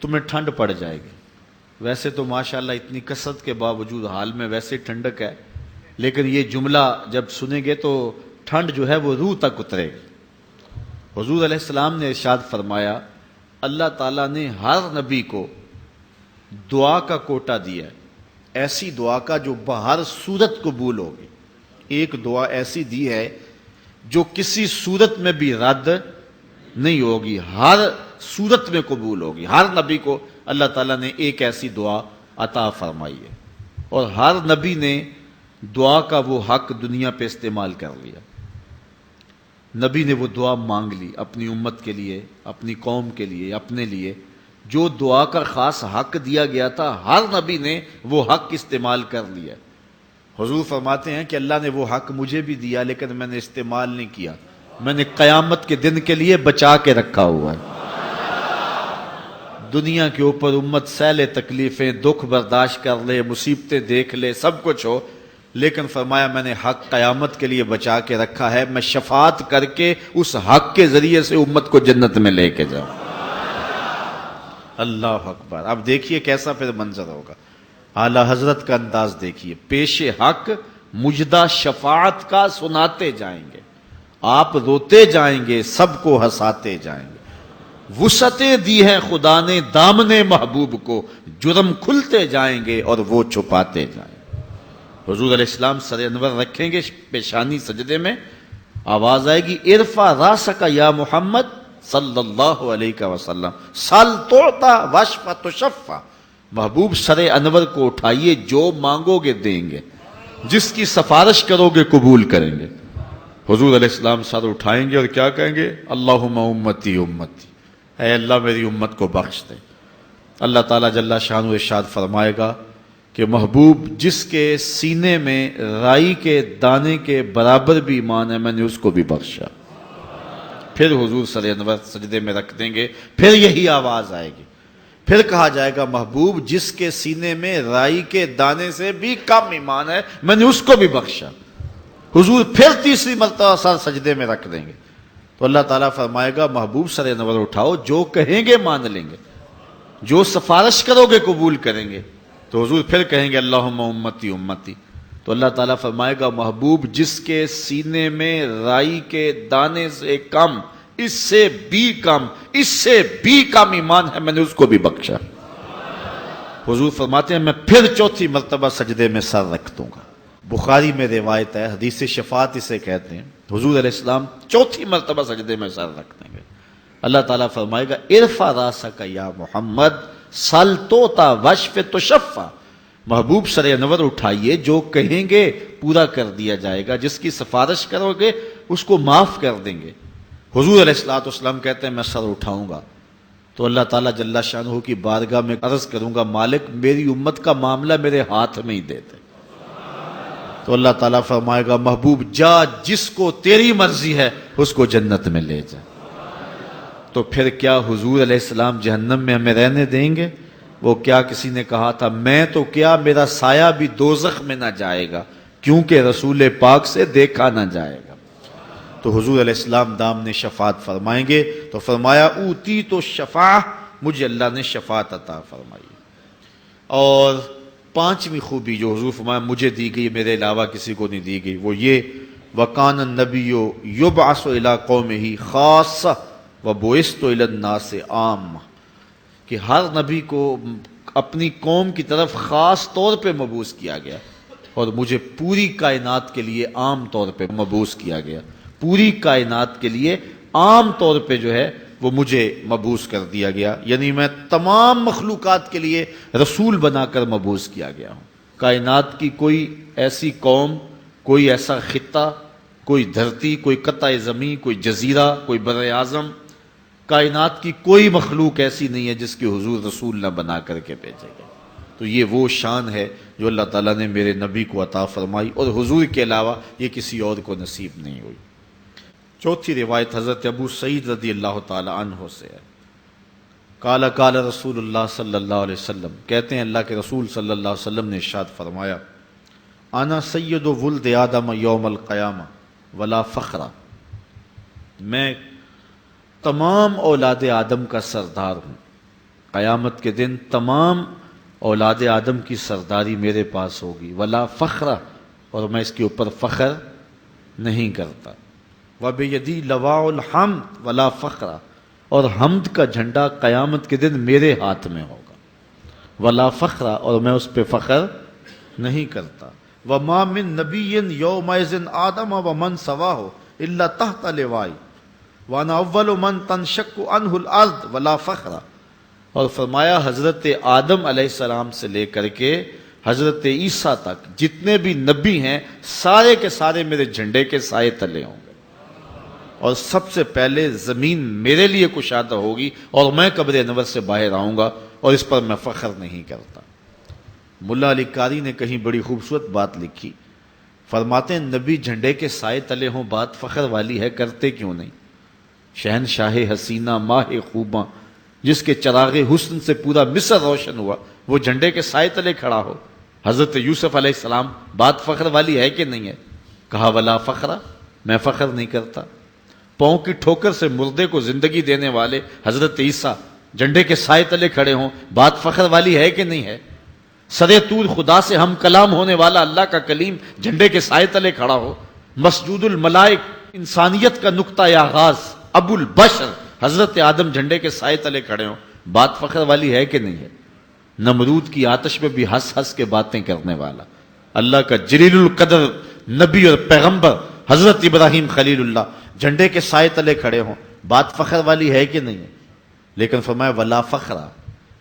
تمہیں ٹھنڈ پڑ جائے گی. ویسے تو ماشاءاللہ اتنی کثرت کے باوجود حال میں ویسے ٹھنڈک ہے، لیکن یہ جملہ جب سنیں گے تو ٹھنڈ جو ہے وہ روح تک اترے گی. حضور علیہ السلام نے ارشاد فرمایا، اللہ تعالیٰ نے ہر نبی کو دعا کا کوٹا دیا ہے، ایسی دعا کا جو بہر صورت قبول ہوگی. ایک دعا ایسی دی ہے جو کسی صورت میں بھی رد نہیں ہوگی، ہر صورت میں قبول ہوگی. ہر نبی کو اللہ تعالیٰ نے ایک ایسی دعا عطا فرمائی ہے، اور ہر نبی نے دعا کا وہ حق دنیا پہ استعمال کر لیا. نبی نے وہ دعا مانگ لی اپنی امت کے لیے، اپنی قوم کے لیے، اپنے لیے. جو دعا کا خاص حق دیا گیا تھا ہر نبی نے وہ حق استعمال کر لیا. حضور فرماتے ہیں کہ اللہ نے وہ حق مجھے بھی دیا لیکن میں نے استعمال نہیں کیا، میں نے قیامت کے دن کے لیے بچا کے رکھا ہوا ہے. دنیا کے اوپر امت سہلے تکلیفیں، دکھ برداشت کر لے، مصیبتیں دیکھ لے، سب کچھ ہو، لیکن فرمایا میں نے حق قیامت کے لیے بچا کے رکھا ہے، میں شفاعت کر کے اس حق کے ذریعے سے امت کو جنت میں لے کے جاؤں. اللہ اکبر. اب دیکھیے کیسا پھر منظر ہوگا. اعلی حضرت کا انداز دیکھیے، پیش حق مجدہ شفاعت کا سناتے جائیں گے، آپ روتے جائیں گے، سب کو ہنساتے جائیں گے. وسعتیں دی ہیں خدا نے دامن محبوب کو، جرم کھلتے جائیں گے اور وہ چھپاتے جائیں گے. حضور علیہ السلام سر انور رکھیں گے پیشانی سجدے میں، آواز آئے گی، ارفع راسک یا محمد صلی اللہ علیہ وسلم، سل تعطی واشفع تشفع. محبوب سر انور کو اٹھائیے، جو مانگو گے دیں گے، جس کی سفارش کرو گے قبول کریں گے. حضور علیہ السلام سر اٹھائیں گے اور کیا کہیں گے؟ اللہم امتی امتی، اے اللہ میری امت کو بخش دے. اللہ تعالیٰ جل شانہ ارشاد فرمائے گا کہ محبوب جس کے سینے میں رائی کے دانے کے برابر بھی ایمان ہے میں نے اس کو بھی بخشا. پھر حضور سر انور سجدے میں رکھ دیں گے، پھر یہی آواز آئے گی، پھر کہا جائے گا محبوب جس کے سینے میں رائی کے دانے سے بھی کم ایمان ہے میں نے اس کو بھی بخشا. حضور پھر تیسری مرتبہ سر سجدے میں رکھ دیں گے تو اللہ تعالیٰ فرمائے گا محبوب سر انور اٹھاؤ، جو کہیں گے مان لیں گے، جو سفارش کرو گے قبول کریں گے. تو حضور پھر کہیں گے اللہم امتی امتی. تو اللہ تعالیٰ فرمائے گا محبوب جس کے سینے میں رائی کے دانے سے کم، اس سے بھی کم، اس سے بھی کم ایمان ہے میں نے اس کو بھی بخشا. حضور فرماتے ہیں میں پھر چوتھی مرتبہ سجدے میں سر رکھ دوں گا. بخاری میں روایت ہے، حدیث شفاعت اسے کہتے ہیں. حضور علیہ السلام چوتھی مرتبہ سجدے میں سر رکھ دیں گے. اللہ تعالیٰ فرمائے گا ارفع راسک یا محمد سل توتا واشفع تشفع. محبوب سر انور اٹھائیے، جو کہیں گے پورا کر دیا جائے گا، جس کی سفارش کرو گے اس کو معاف کر دیں گے. حضور علیہ السلام کہتے ہیں میں سر اٹھاؤں گا تو اللہ تعالیٰ جل شانہ کی بارگاہ میں عرض کروں گا مالک میری امت کا معاملہ میرے ہاتھ میں ہی دیتے. تو اللہ تعالیٰ فرمائے گا محبوب جا، جس کو تیری مرضی ہے اس کو جنت میں لے جا. تو پھر کیا حضور علیہ السلام جہنم میں ہمیں رہنے دیں گے؟ وہ کیا کسی نے کہا تھا میں تو کیا میرا سایہ بھی دوزخ میں نہ جائے گا کیونکہ رسول پاک سے دیکھا نہ جائے گا. تو حضور علیہ السلام دام نے شفاعت فرمائیں گے تو فرمایا اوتی تو شفاع، مجھے اللہ نے شفاعت عطا فرمائی. اور پانچویں خوبی جو حضور فرمایا مجھے دی گئی میرے علاوہ کسی کو نہیں دی گئی، وہ یہ وَقَانَ النَّبِيُّ يُبْعَثُ إِلَىٰ قَوْمِهِ خَاصَّةً وَبُعِثْتُ إِلَى النَّاسِ عَامَّةً، کہ ہر نبی کو اپنی قوم کی طرف خاص طور پہ مبعوث کیا گیا اور مجھے پوری کائنات کے لیے عام طور پہ مبعوث کیا گیا. پوری کائنات کے لیے عام طور پہ جو ہے وہ مجھے مبعوث کر دیا گیا، یعنی میں تمام مخلوقات کے لیے رسول بنا کر مبعوث کیا گیا ہوں۔ کائنات کی کوئی ایسی قوم، کوئی ایسا خطہ، کوئی دھرتی، کوئی قطع زمین، کوئی جزیرہ، کوئی بر اعظم، کائنات کی کوئی مخلوق ایسی نہیں ہے جس کی حضور رسول نہ بنا کر کے بھیجے گئے۔ تو یہ وہ شان ہے جو اللہ تعالیٰ نے میرے نبی کو عطا فرمائی، اور حضور کے علاوہ یہ کسی اور کو نصیب نہیں ہوئی۔ چوتھی روایت حضرت ابو سعید رضی اللہ تعالی عنہ سے ہے۔ قال قال رسول اللہ صلی اللہ علیہ وسلم، کہتے ہیں اللہ کے رسول صلی اللہ علیہ وسلم نے ارشاد فرمایا، انا سید ولد آدم یوم القیامہ ولا فخر، میں تمام اولاد آدم کا سردار ہوں، قیامت کے دن تمام اولاد آدم کی سرداری میرے پاس ہوگی، ولا فخر، اور میں اس کے اوپر فخر نہیں کرتا، وبیدی لواء الحمد ولا فخر، اور حمد کا جھنڈا قیامت کے دن میرے ہاتھ میں ہوگا، ولا فخر، اور میں اس پہ فخر نہیں کرتا، وما من نبی یومئذ آدم ومن سواہ الا تحت لوائی وانا اول من تنشق عنہ الارض ولا فخر، اور فرمایا حضرت آدم علیہ السلام سے لے کر کے حضرت عیسیٰ تک جتنے بھی نبی ہیں سارے کے سارے میرے جھنڈے کے سائے تلے ہوں گے، اور سب سے پہلے زمین میرے لیے کشادہ ہوگی اور میں قبر انور سے باہر آؤں گا، اور اس پر میں فخر نہیں کرتا۔ ملا علی قاری نے کہیں بڑی خوبصورت بات لکھی، فرماتے ہیں نبی جھنڈے کے سائے تلے ہوں بات فخر والی ہے، کرتے کیوں نہیں؟ شہنشاہ حسینہ ماہ خوباں جس کے چراغ حسن سے پورا مصر روشن ہوا، وہ جھنڈے کے سائے تلے کھڑا ہو۔ حضرت یوسف علیہ السلام بات فخر والی ہے کہ نہیں ہے؟ کہا ولا فخر، میں فخر نہیں کرتا۔ پاؤں کی ٹھوکر سے مردے کو زندگی دینے والے حضرت عیسیٰ جھنڈے کے سائے تلے کھڑے ہوں، بات فخر والی ہے کہ نہیں ہے؟ سرے طور خدا سے ہم کلام ہونے والا اللہ کا کلیم جھنڈے کے سائے تلے کھڑا ہو۔ مسجود الملائک انسانیت کا نقطہ آغاز ابو البشر حضرت آدم جھنڈے کے سائے تلے کھڑے ہوں، بات فخر والی ہے کہ نہیں ہے؟ نمرود کی آتش میں بھی ہنس ہنس کے باتیں کرنے والا اللہ کا جلیل القدر نبی اور پیغمبر حضرت ابراہیم خلیل اللہ جھنڈے کے سائے تلے کھڑے ہوں، بات فخر والی ہے کہ نہیں ہے؟ لیکن فرمایا ولا فخر،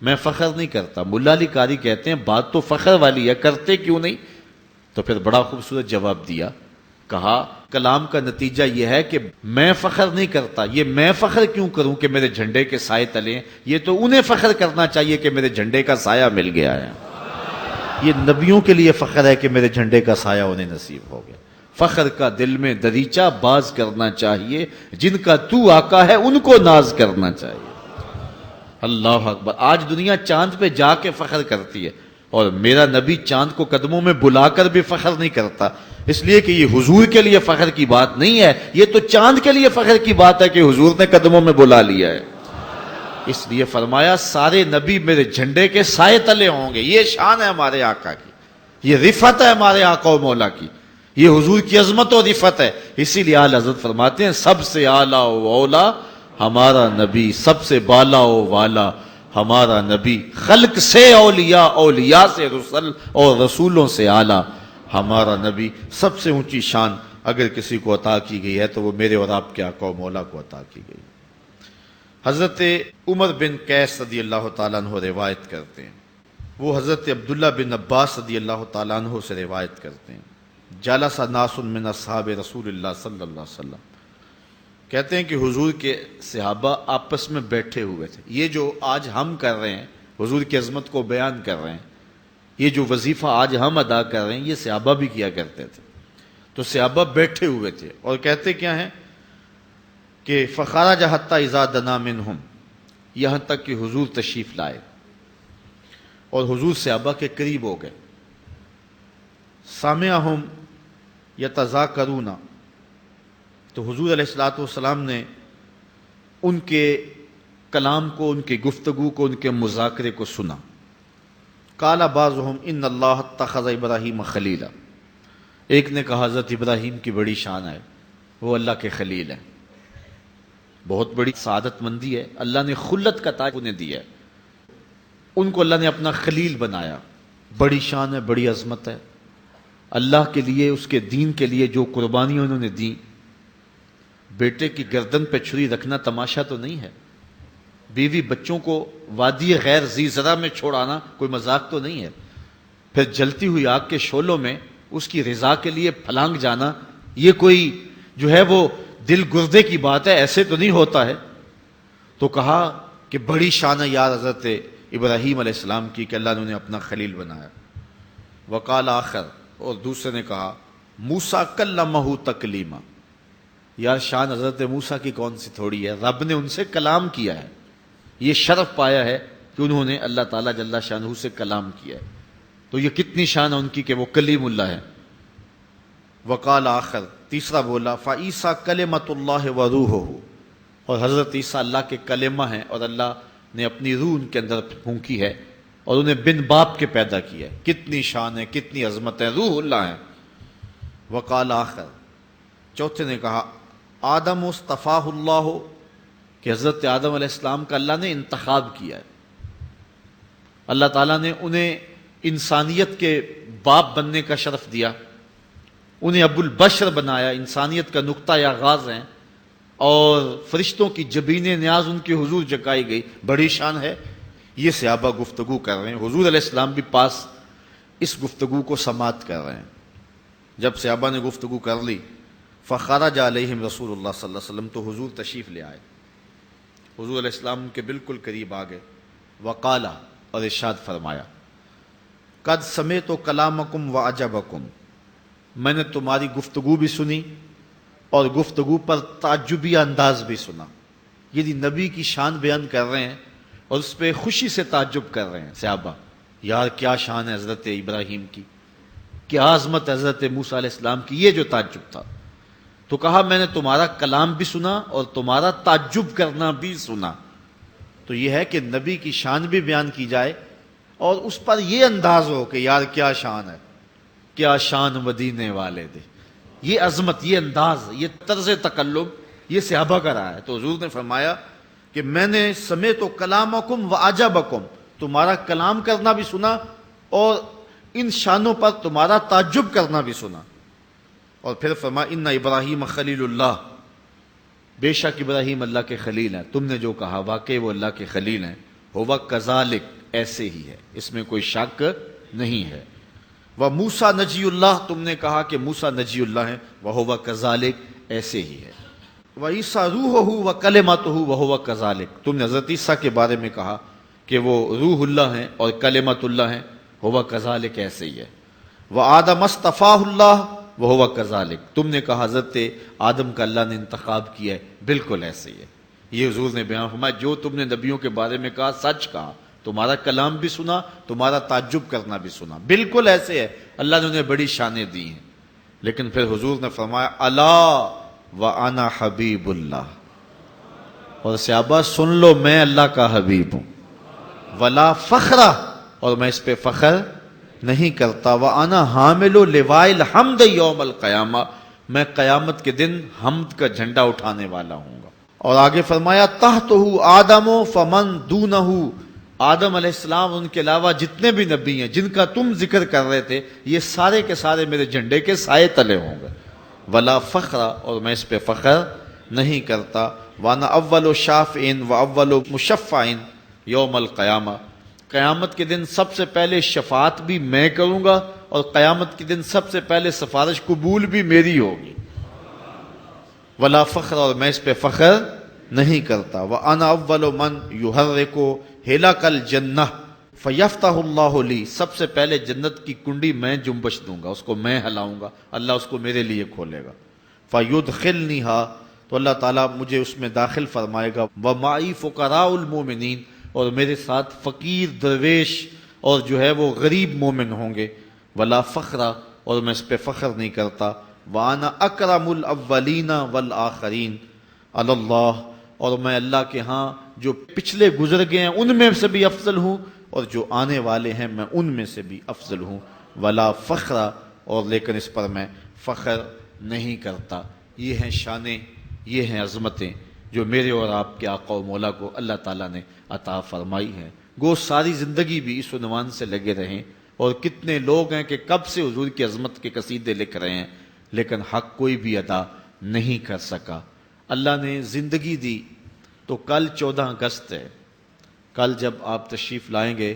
میں فخر نہیں کرتا۔ ملا علی قاری کہتے ہیں بات تو فخر والی ہے، کرتے کیوں نہیں؟ تو پھر بڑا خوبصورت جواب دیا، کہا کلام کا نتیجہ یہ ہے کہ میں فخر نہیں کرتا، یہ میں فخر کیوں کروں کہ میرے جھنڈے کے سائے تلے ہیں؟ یہ تو انہیں فخر کرنا چاہیے کہ میرے جھنڈے کا سایہ مل گیا ہے۔ یہ نبیوں کے لیے فخر ہے کہ میرے جھنڈے کا سایہ انہیں نصیب ہو گیا۔ فخر کا دل میں دریچہ باز کرنا چاہیے، جن کا تو آقا ہے ان کو ناز کرنا چاہیے۔ اللہ اکبر۔ آج دنیا چاند پہ جا کے فخر کرتی ہے، اور میرا نبی چاند کو قدموں میں بلا کر بھی فخر نہیں کرتا، اس لیے کہ یہ حضور کے لیے فخر کی بات نہیں ہے، یہ تو چاند کے لیے فخر کی بات ہے کہ حضور نے قدموں میں بلا لیا ہے۔ اس لیے فرمایا سارے نبی میرے جھنڈے کے سائے تلے ہوں گے۔ یہ شان ہے ہمارے آقا کی، یہ رفعت ہے ہمارے آقا و مولا کی، یہ حضور کی عظمت و رفعت ہے۔ اسی لیے اعلی حضرت فرماتے ہیں سب سے اعلیٰ و اولا ہمارا نبی، سب سے بالا و والا ہمارا نبی، خلق سے اولیاء، اولیاء سے رسل اور رسولوں سے اعلیٰ ہمارا نبی۔ سب سے اونچی شان اگر کسی کو عطا کی گئی ہے تو وہ میرے اور آپ کے آقا و مولا کو عطا کی گئی۔ حضرت عمر بن قیس رضی اللہ تعالیٰ عنہ روایت کرتے ہیں، وہ حضرت عبداللہ بن عباس رضی اللہ تعالیٰ عنہ سے روایت کرتے ہیں، جلس ناس من اصحاب رسول اللہ صلی اللہ علیہ وسلم، کہتے ہیں کہ حضور کے صحابہ آپس میں بیٹھے ہوئے تھے۔ یہ جو آج ہم کر رہے ہیں، حضور کی عظمت کو بیان کر رہے ہیں، یہ جو وظیفہ آج ہم ادا کر رہے ہیں یہ صحابہ بھی کیا کرتے تھے۔ تو صحابہ بیٹھے ہوئے تھے اور کہتے کیا ہیں کہ فخرج حتی اذا دنا منہم، یہاں تک کہ حضور تشریف لائے اور حضور صحابہ کے قریب ہو گئے۔ سامعہم یتذاکرون، تو حضور علیہ الصلوۃ والسلام نے ان کے کلام کو، ان کی گفتگو کو، ان کے مذاکرے کو سنا۔ قال بعضهم ان اللہ اتخذ ابراہیم خلیلا، ایک نے کہا حضرت ابراہیم کی بڑی شان ہے، وہ اللہ کے خلیل ہیں، بہت بڑی سعادت مندی ہے، اللہ نے خلت کا تاج انہیں دیا ہے، ان کو اللہ نے اپنا خلیل بنایا، بڑی شان ہے، بڑی عظمت ہے۔ اللہ کے لیے، اس کے دین کے لیے جو قربانیاں انہوں نے دیں، بیٹے کی گردن پہ چھری رکھنا تماشا تو نہیں ہے، بیوی بچوں کو وادی غیر ذی زرع میں چھوڑانا کوئی مذاق تو نہیں ہے، پھر جلتی ہوئی آگ کے شعلوں میں اس کی رضا کے لیے پھلانگ جانا یہ کوئی جو ہے وہ دل گردے کی بات ہے، ایسے تو نہیں ہوتا ہے۔ تو کہا کہ بڑی شان ہے یار حضرت ابراہیم علیہ السلام کی کہ اللہ نے انہیں اپنا خلیل بنایا۔ وقال آخر، اور دوسرے نے کہا موسیٰ کلمہ تکلیما، یار شان حضرت موسیٰ کی کون سی تھوڑی ہے، رب نے ان سے کلام کیا ہے، یہ شرف پایا ہے کہ انہوں نے اللہ تعالیٰ جل شانہ سے کلام کیا ہے، تو یہ کتنی شان ہے ان کی کہ وہ کلیم اللہ ہے۔ وقال آخر، تیسرا بولا فعیسیٰ کلمۃ اللہ وروحہ، اور حضرت عیسیٰ اللہ کے کلمہ ہیں اور اللہ نے اپنی روح ان کے اندر پھونکی ہے اور انہیں بن باپ کے پیدا کیا ہے، کتنی شان ہے، کتنی عظمت ہے، روح اللہ ہے۔ وقال آخر، چوتھے نے کہا آدم اصطفاہ اللہ، کہ حضرت آدم علیہ السلام کا اللہ نے انتخاب کیا ہے، اللہ تعالیٰ نے انہیں انسانیت کے باپ بننے کا شرف دیا، انہیں ابو البشر بنایا، انسانیت کا نقطہ آغاز ہیں، اور فرشتوں کی جبین نیاز ان کے حضور جگائی گئی، بڑی شان ہے۔ یہ صحابہ گفتگو کر رہے ہیں، حضور علیہ السلام بھی پاس اس گفتگو کو سماعت کر رہے ہیں۔ جب صحابہ نے گفتگو کر لی فخرج علیہم رسول اللہ صلی اللہ علیہ وسلم، تو حضور تشریف لے آئے، حضور علیہ السلام کے بالکل قریب آ گئے، وقالا، اور ارشاد فرمایا قد سمعت کلامکم وعجبکم، میں نے تمہاری گفتگو بھی سنی اور گفتگو پر تعجبی انداز بھی سنا۔ یہ نبی کی شان بیان کر رہے ہیں اور اس پہ خوشی سے تعجب کر رہے ہیں صحابہ، یار کیا شان ہے حضرت ابراہیم کی، کیا عظمت حضرت موسیٰ علیہ السلام کی، یہ جو تعجب تھا۔ تو کہا میں نے تمہارا کلام بھی سنا اور تمہارا تعجب کرنا بھی سنا۔ تو یہ ہے کہ نبی کی شان بھی بیان کی جائے اور اس پر یہ انداز ہو کہ یار کیا شان ہے، کیا شان مدینے والے دے، یہ عظمت، یہ انداز، یہ طرز تکلم یہ صحابہ کا رہا ہے۔ تو حضور نے فرمایا کہ میں نے سمعت کلامکم وعجبکم، تمہارا کلام کرنا بھی سنا اور ان شانوں پر تمہارا تعجب کرنا بھی سنا۔ اور پھر فرمایا ان ابراہیم خلیل اللہ، بے شک ابراہیم اللہ کے خلیل ہیں، تم نے جو کہا واقعی وہ اللہ کے خلیل ہیں، ہوا کذالک، ایسے ہی ہے، اس میں کوئی شک نہیں ہے۔ وہ موسیٰ نجی اللہ، تم نے کہا کہ موسیٰ نجی اللہ ہیں، وہ ہوا کذالک، ایسے ہی ہے۔ وہ عیسیٰ روحہ و کلمتہ وہ ہوا کذالک، تم نے حضرت عیسیٰ کے بارے میں کہا کہ وہ روح اللہ ہیں اور کلمت اللہ ہیں، ہوا کذالک، ایسے ہی ہے۔ وہ آدم اصطفاہ اللہ وہ ہوا کذالک، تم نے کہا حضرت آدم کا اللہ نے انتخاب کیا ہے، بالکل ایسے ہی ہے۔ یہ حضور نے بیان فرمایا جو تم نے نبیوں کے بارے میں کہا سچ کہا، تمہارا کلام بھی سنا، تمہارا تعجب کرنا بھی سنا، بالکل ایسے ہے، اللہ نے انہیں بڑی شانیں دی ہیں۔ لیکن پھر حضور نے فرمایا الا وانا حبیب اللہ، اور صحابہ سن لو میں اللہ کا حبیب ہوں، ولا فخرہ، اور میں اس پہ فخر نہیں کرتا، وَأَنَا حَامِلُ لِوَاءِ الْحَمْدِ يَوْمَ الْقِيَامَةِ، میں قیامت کے دن حمد کا جھنڈا اٹھانے والا ہوں گا۔ اور آگے فرمایا تحتہ آدم فمن دونہ، آدم علیہ السلام ان کے علاوہ جتنے بھی نبی ہیں جن کا تم ذکر کر رہے تھے یہ سارے کے سارے میرے جھنڈے کے سائے تلے ہوں گے، ولا فخر، اور میں اس پہ فخر نہیں کرتا، وانا اول شافعین و اول مشفعین یوم القیامہ، قیامت کے دن سب سے پہلے شفاعت بھی میں کروں گا اور قیامت کے دن سب سے پہلے سفارش قبول بھی میری ہوگی، ولا فخر، اور میں اس پہ فخر نہیں کرتا، وَأَنَا أَوَّلُ مَنْ يُحَرِّكُ حِلَقَ الْجَنَّةِ فَيَفْتَحُ اللَّهُ لِي، سب سے پہلے جنت کی کنڈی میں جنبش دوں گا، اس کو میں ہلاؤں گا، اللہ اس کو میرے لیے کھولے گا، فَيُدْخِلْنِهَا، تو اللہ تعالیٰ مجھے اس میں داخل فرمائے گا، وَمَعِي فُقَرَاءُ الْمُؤْمِنِينَ، اور میرے ساتھ فقیر درویش اور جو ہے وہ غریب مومن ہوں گے، ولا فخر، اور میں اس پہ فخر نہیں کرتا، وَأَنَا أَكْرَمُ الْأَوَّلِينَ وَالْآخَرِينَ عَلَى اللَّهِ، اور میں اللہ کے ہاں جو پچھلے گزر گئے ہیں ان میں سے بھی افضل ہوں اور جو آنے والے ہیں میں ان میں سے بھی افضل ہوں، ولا فخر، اور لیکن اس پر میں فخر نہیں کرتا۔ یہ ہیں شانیں، یہ ہیں عظمتیں جو میرے اور آپ کے آقا و مولا کو اللہ تعالیٰ نے عطا فرمائی ہیں۔ گو ساری زندگی بھی اس عنوان سے لگے رہیں، اور کتنے لوگ ہیں کہ کب سے حضور کی عظمت کے قصیدے لکھ رہے ہیں لیکن حق کوئی بھی ادا نہیں کر سکا۔ اللہ نے زندگی دی تو کل 14 اگست ہے. کل جب آپ تشریف لائیں گے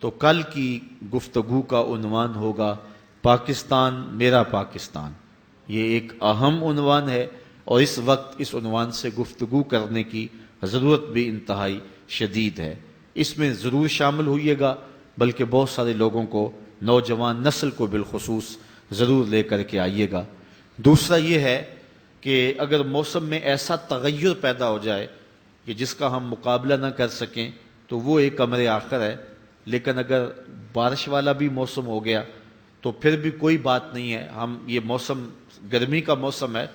تو کل کی گفتگو کا عنوان ہوگا پاکستان میرا پاکستان. یہ ایک اہم عنوان ہے اور اس وقت اس عنوان سے گفتگو کرنے کی ضرورت بھی انتہائی شدید ہے. اس میں ضرور شامل ہوئیے گا، بلکہ بہت سارے لوگوں کو، نوجوان نسل کو بالخصوص ضرور لے کر کے آئیے گا. دوسرا یہ ہے کہ اگر موسم میں ایسا تغیر پیدا ہو جائے کہ جس کا ہم مقابلہ نہ کر سکیں تو وہ ایک امر آخر ہے، لیکن اگر بارش والا بھی موسم ہو گیا تو پھر بھی کوئی بات نہیں ہے. ہم یہ موسم گرمی کا موسم ہے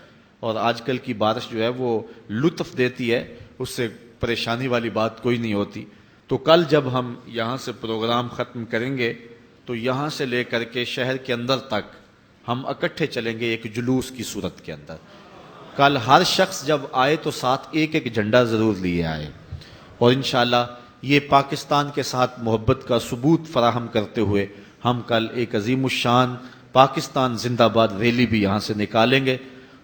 اور آج کل کی بارش جو ہے وہ لطف دیتی ہے، اس سے پریشانی والی بات کوئی نہیں ہوتی. تو کل جب ہم یہاں سے پروگرام ختم کریں گے تو یہاں سے لے کر کے شہر کے اندر تک ہم اکٹھے چلیں گے ایک جلوس کی صورت کے اندر. کل ہر شخص جب آئے تو ساتھ ایک ایک جھنڈا ضرور لیے آئے، اور انشاءاللہ یہ پاکستان کے ساتھ محبت کا ثبوت فراہم کرتے ہوئے ہم کل ایک عظیم الشان پاکستان زندہ باد ریلی بھی یہاں سے نکالیں گے.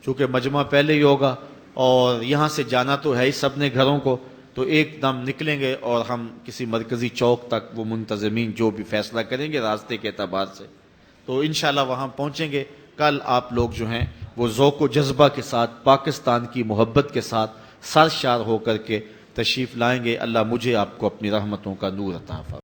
چونکہ مجمع پہلے ہی ہوگا اور یہاں سے جانا تو ہے ہی سب نے گھروں کو، تو ایک دم نکلیں گے اور ہم کسی مرکزی چوک تک وہ منتظمین جو بھی فیصلہ کریں گے راستے کے اعتبار سے تو انشاءاللہ وہاں پہنچیں گے. کل آپ لوگ جو ہیں وہ ذوق و جذبہ کے ساتھ پاکستان کی محبت کے ساتھ سرشار ہو کر کے تشریف لائیں گے. اللہ مجھے آپ کو اپنی رحمتوں کا نور عطا فرمائے.